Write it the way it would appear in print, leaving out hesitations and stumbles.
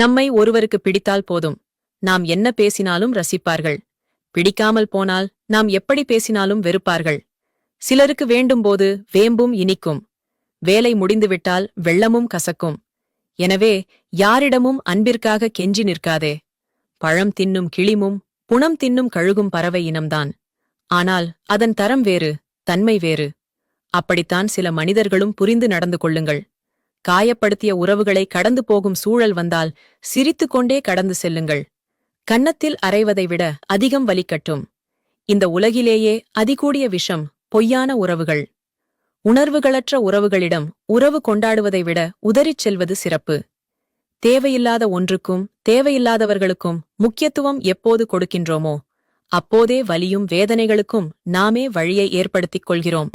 நம்மை ஒருவருக்கு பிடித்தால் போதும், நாம் என்ன பேசினாலும் ரசிப்பார்கள். பிடிக்காமல் போனால் நாம் எப்படி பேசினாலும் வெறுப்பார்கள். சிலருக்கு வேண்டும்போது வேம்பும் இனிக்கும், வேலை முடிந்துவிட்டால் வெள்ளமும் கசக்கும். எனவே யாரிடமும் அன்பிற்காக கெஞ்சி நிற்காதே. பழம் தின்னும் கிளிமும் புணம் தின்னும் கழுகும் பறவை இனம்தான். ஆனால் அதன் தரம் வேறு, தன்மை வேறு. அப்படித்தான் சில மனிதர்களும் புரிந்து நடந்து கொள்ளுங்கள். காயப்படுத்திய உறவுகளை கடந்து போகும் சூழல் வந்தால் சிரித்துக்கொண்டே கடந்து செல்லுங்கள். கன்னத்தில் அறைவதை விட அதிகம் வலிக்கட்டும். இந்த உலகிலேயே அதிகூடிய விஷம் பொய்யான உறவுகள். உணர்வுகளற்ற உறவுகளிடம் உறவு கொண்டாடுவதை விட உதறிச் செல்வது சிறப்பு. தேவையில்லாத ஒன்றுக்கும் தேவையில்லாதவர்களுக்கும் முக்கியத்துவம் எப்போது கொடுக்கின்றோமோ அப்போதே வலியும் வேதனைகளுக்கும் நாமே வழியை ஏற்படுத்திக் கொள்கிறோம்.